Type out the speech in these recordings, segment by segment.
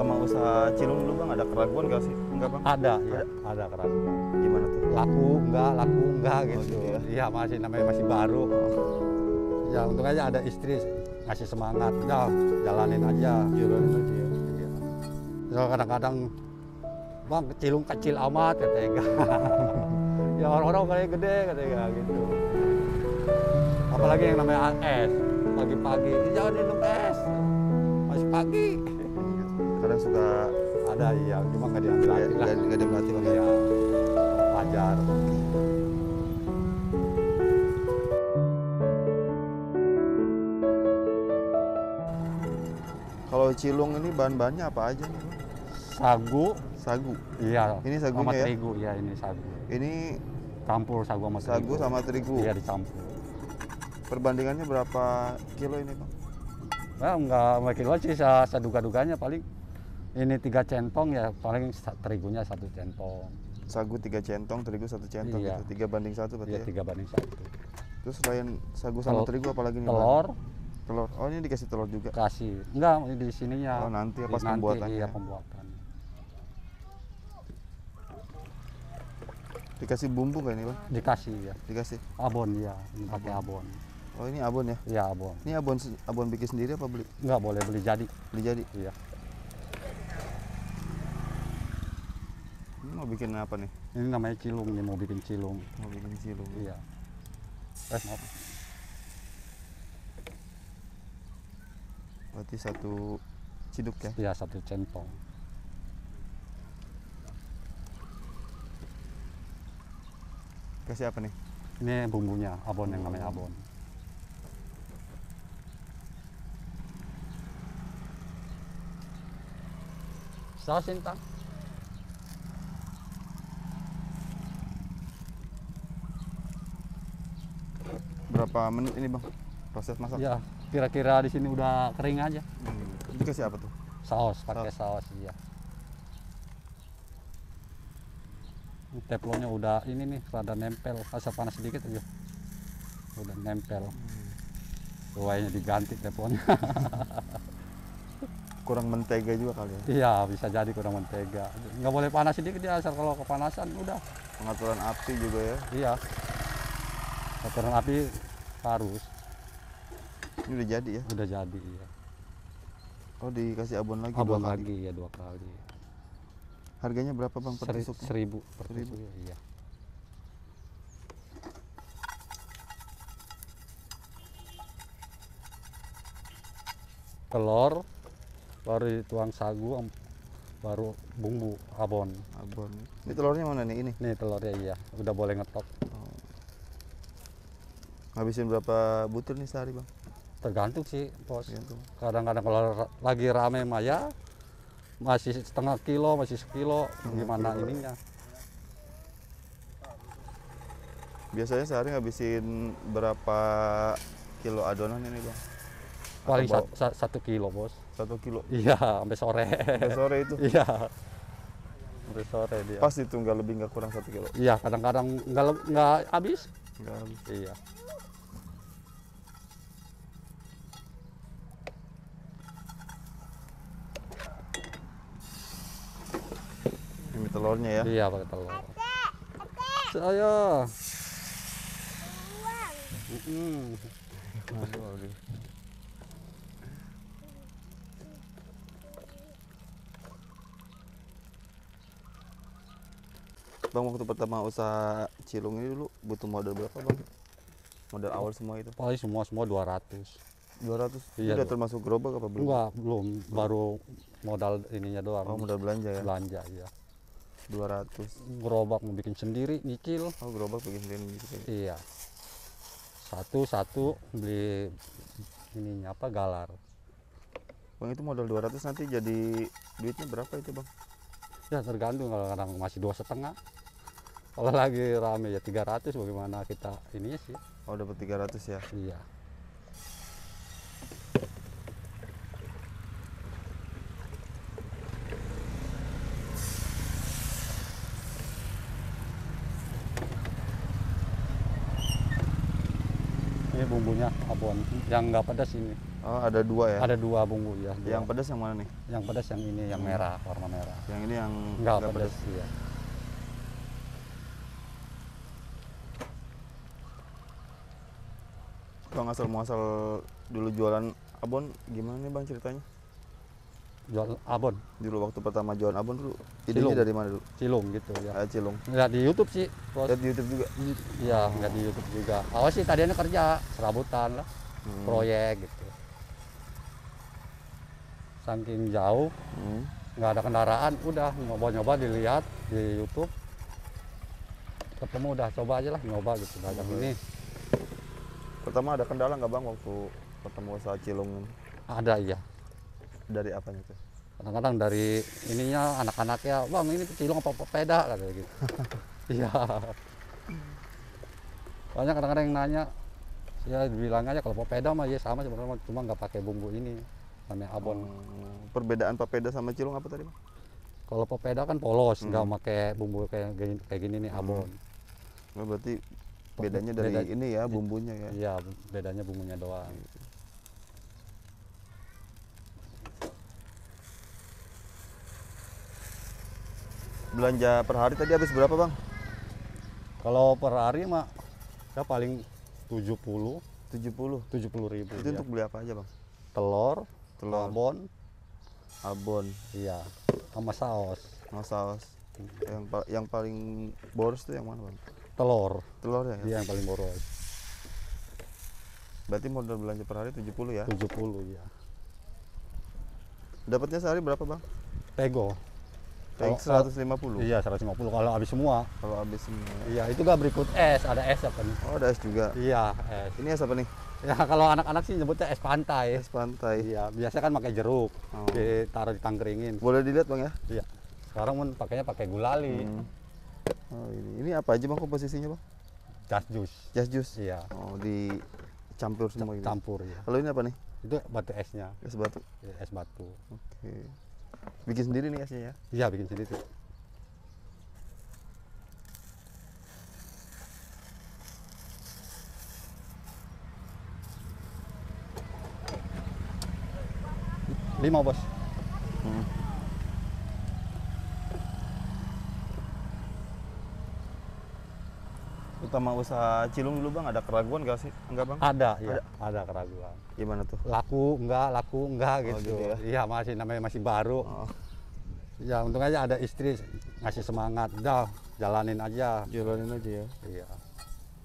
pertama usaha Cilung dulu bang, ada keraguan gak sih? Enggak bang? Ada, ya, ada keraguan. Gimana tuh? Laku enggak gitu. gitu ya? Iya, namanya masih baru. Ya untung aja ada istri ngasih semangat, udah jalanin aja. Jalanin aja ya. Iya. So, kadang-kadang bang Cilung kecil amat katanya. Ya orang-orang kayak gede katanya gitu. Apalagi yang namanya es, pagi-pagi jangan minum es, masih pagi. Kadang suka Ada iya, cuma nggak diambil hati lah. nggak ada melatih bang. Iya, wajar. Kalau Cilung ini bahan-bahannya apa aja nih bang? Sagu, Sagu. iya. Ini Sama sagunya ya? terigu, ya ini sagu. Ini Campur sagu sama terigu. sagu sama terigu. Iya dicampur. Perbandingannya berapa kilo ini bang? Nah, nggak kilo sih, seduga-duganya paling ini 3 centong ya, paling terigunya 1 centong. Sagu 3 centong, terigu 1 centong Iya. gitu. 3:1 berarti Iya, ya? 3:1. Terus selain sagu sama terigu apalagi nih bang? Telur, Telur. Oh ini dikasih telur juga? kasih. Enggak, di sininya. Oh nanti pas Nanti, pembuatannya. iya, pembuatan. Dikasih bumbu kayak ini bang? Dikasih ya. Dikasih. Abon ya, ini pakai abon. Oh ini abon ya? Iya, abon. Ini abon bikin sendiri apa beli? Enggak boleh beli jadi. Beli jadi? Iya. Ini mau bikin apa nih? Ini namanya cilung, nih mau bikin cilung. Mau bikin cilung. Iya. Maaf. Berarti 1 ciduk ya? Iya, 1 centong. Kasih apa nih? Ini bumbunya, abon yang namanya abon. Saus Sintang. Berapa menit ini bang? Proses masak? Ya, kira-kira di sini udah kering aja. Dikasih apa tuh? Saus, pakai saus iya. Ini teflonnya udah ini nih, rada nempel, asal panas sedikit aja. Udah nempel. Kuahnya diganti teflonnya. Kurang mentega juga kali ya? Iya, bisa jadi kurang mentega. Nggak boleh panas sedikit ya, asal kalau kepanasan udah. Pengaturan api juga ya? Iya. Aturan api harus. Ini udah jadi ya? Udah jadi iya. Oh dikasih abon lagi? Abon 2 kali? lagi ya 2 kali. Harganya berapa bang per tusuknya? 1.000 per 1.000. tusuk ya, iya. Telur, baru dituang sagu, baru bumbu abon. Abon. Ini telurnya mana nih? Ini? Nih telurnya iya, udah boleh ngetok. Oh. Ngabisin berapa butir nih sehari bang? Tergantung sih bos. Tergantung. Kadang-kadang kalau lagi rame mah ya masih setengah kilo, masih sekilo, gimana ininya. Biasanya sehari ngabisin berapa kilo adonan ini bang? Paling Atau 1 kilo bos. 1 kilo? Iya, sampai sore. Sampai sore itu? Iya, sampai sore dia. Pas itu nggak lebih nggak kurang 1 kilo? Iya, kadang-kadang nggak habis. Nggak habis. Iya. Ini telurnya ya? Iya, pakai telur. Saya. Aduh, aduh. Bang waktu pertama usaha Cilung ini dulu butuh modal berapa bang? Modal awal semua itu? Paling semua 200. 200? Iya, Udah dong. termasuk gerobak apa belum? Enggak, belum. Baru modal ininya doang. Oh modal belanja ya? Belanja, iya. 200. Gerobak mau bikin sendiri, nyicil. Oh gerobak bikin sendiri gitu ya? Iya. Satu beli ininya apa galar. Bang itu modal 200 nanti jadi duitnya berapa itu bang? Ya tergantung, kalau kadang masih 2,5. Kalau lagi rame ya 300, bagaimana kita ininya sih. Oh dapat 300 ya? Iya. Ini bumbunya abon yang nggak pedas ini. Oh, ada dua ya. Ada 2 bumbu ya. Yang pedas yang mana nih? Yang pedas yang ini, yang merah, warna merah. Yang ini yang Enggak nggak pedas ya. Bang, asal muasal dulu jualan abon gimana nih Bang ceritanya? Jual abon, Dulu waktu pertama jualan abon dulu, Cilung. idenya dari mana dulu? cilung gitu ya. Cilung. Nggak di YouTube sih, bos. Lihat di YouTube juga. Iya, nggak di YouTube juga. Awal sih tadinya kerja serabutan lah, proyek gitu. Saking jauh, Hmm. nggak ada kendaraan, udah nyoba-nyoba dilihat di YouTube. Ketemu udah coba aja lah, nyoba gitu dagang ini. Pertama ada kendala nggak Bang waktu ketemu usaha Cilung ini? Ada iya. Dari apanya tuh? Kadang-kadang dari ininya anak-anaknya, bang ini cilung apa peda katanya gitu. Iya. Banyak kadang-kadang yang nanya, ya bilang aja kalau peda mah ya sama sebenarnya, cuma nggak pakai bumbu ini namanya abon. Perbedaan papeda sama Cilung apa tadi Bang? Kalau peda kan polos, nggak pakai bumbu kayak gini nih abon. Oh, berarti bedanya dari Beda- ini ya bumbunya ya. Iya, bedanya bumbunya doang. Belanja per hari tadi habis berapa Bang? Kalau per hari mah ya paling 70 70. ribu. Itu Ya. untuk beli apa aja Bang? Telur, Telur, abon, abon, iya, sama saus. sama saus. Yang paling boros tuh yang mana Bang? Telur, Telur ya? dia yang paling boros. Berarti modal belanja per hari 70 ya? 70 ya. Dapatnya sehari berapa Bang? Pego. Kayak 150 Iya, 150 kalau habis semua. kalau habis semua. Iya, itu gak berikut es, ada es apa nih? Oh, ada es juga. Iya, es. Ini es apa nih? Ya kalau anak-anak sih nyebutnya es pantai. Es pantai. Iya, biasa kan pakai jeruk, Oh. ditaruh ditangkeringin. Boleh dilihat Bang ya? Iya. Sekarang pun pakainya pakai gulali, Oh, ini apa aja Bang komposisinya Bang? jas jus. Jas jus. Iya, Oh, dicampur semua gitu. campur ya. Kalau ini apa nih? Itu batu esnya, Es batu. ya, es batu. Oke. Bikin sendiri nih esnya ya? Iya, bikin sendiri tuh. Lima bos. Utama usaha Cilung dulu Bang, ada keraguan gak sih? Enggak Bang? Ada, ya, ada keraguan. Gimana tuh? Laku enggak Oh, gitu. gitu ya? Iya, namanya masih baru. Oh, Ya untung aja ada istri ngasih semangat, udah jalanin aja. jalanin aja ya. Iya.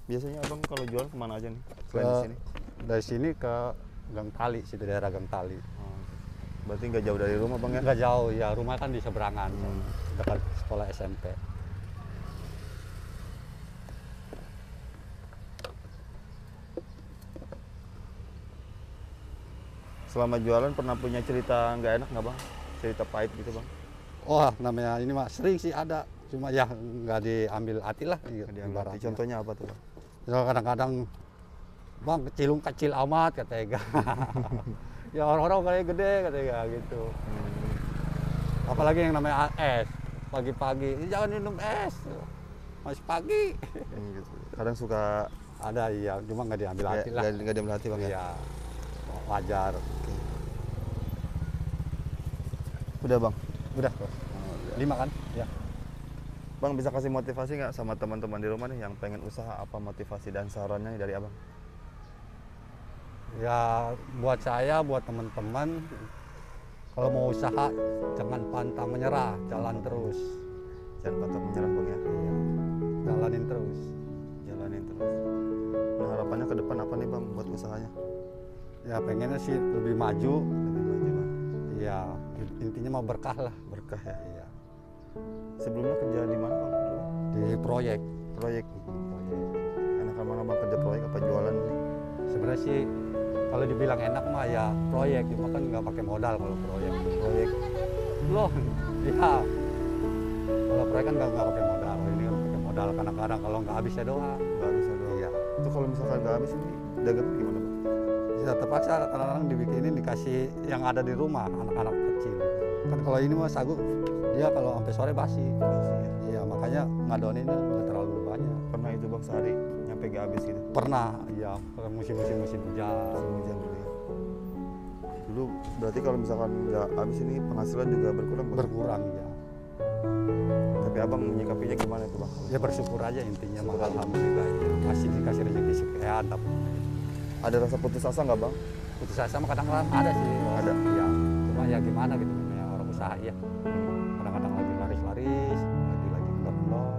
Biasanya Abang kalau jualan kemana aja nih? Selain Ke, di sini? dari sini ke Gang Tali, situ daerah Gang Tali. Oh, berarti nggak jauh dari rumah Bang ya? Nggak jauh, ya rumah kan di seberangan, dekat sekolah SMP. Selama jualan pernah punya cerita nggak enak nggak Bang? Cerita pahit gitu Bang? Wah, namanya ini mah sering sih ada, cuma ya nggak diambil hati lah. Gitu, Nggak diambil hati. ibaratnya. Contohnya apa tuh Bang? Ya, kadang-kadang, bang cilung kecil amat katanya. Ya orang-orang kayak gede katanya gitu. Apalagi yang namanya es, pagi-pagi, jangan minum es, masih pagi. Gitu. Kadang suka Ada iya, cuma nggak diambil hati lah. nggak diambil hati Bang ya? Iya, wajar. Udah Bang? Udah, Bos. 5 kan? Ya. Bang bisa kasih motivasi nggak sama teman-teman di rumah nih yang pengen usaha, apa motivasi dan sarannya dari Abang? Ya buat saya, buat teman-teman, kalau mau usaha jangan pantang menyerah, jalan terus. Jangan pantang menyerah Bang ya? Iya, jalanin terus. Jalanin terus. Nah harapannya ke depan apa nih Bang buat usahanya? Ya pengennya sih lebih maju. Lebih maju Bang? Ya intinya mau berkah lah. Berkah ya? Iya. Sebelumnya kerja di mana Bang? Di proyek. Proyek. Enakan mana Bang kerja proyek apa jualan nih? Sebenarnya sih kalau dibilang enak mah ya proyek, cuma kan nggak pakai modal kalau proyek. Proyek. Loh, iya. Kalau proyek kan nggak pakai modal. Ini kan pakai modal kadang-kadang kalau nggak habis ya doang. Nggak bisa doang. Iya. Itu kalau misalkan nggak habis ini dagang gimana Bang? Ya terpaksa kadang-kadang dibikinin dikasih yang ada di rumah anak-anak kecil. Kan kalau ini mah sagu dia kalau sampai sore basi. Iya makanya ngadoninnya nggak terlalu banyak. Pernah itu Bang sehari nyampe nggak habis gitu? Pernah, iya musim-musim hujan. Musim hujan dulu ya. Lu berarti kalau misalkan nggak habis ini penghasilan juga berkurang Bang? berkurang ya. Tapi abang menyikapinya gimana tuh Bang? Ya bersyukur aja intinya, Syukur mah aja. alhamdulillah ya. Masih dikasih rezeki sekian, tapi Ada rasa putus asa nggak Bang? putus asa mah kadang-kadang ada sih. Ada. Ya, cuma ya gimana gitu namanya orang usaha ya. Kadang-kadang lagi laris-laris, lagi kendor-kendor.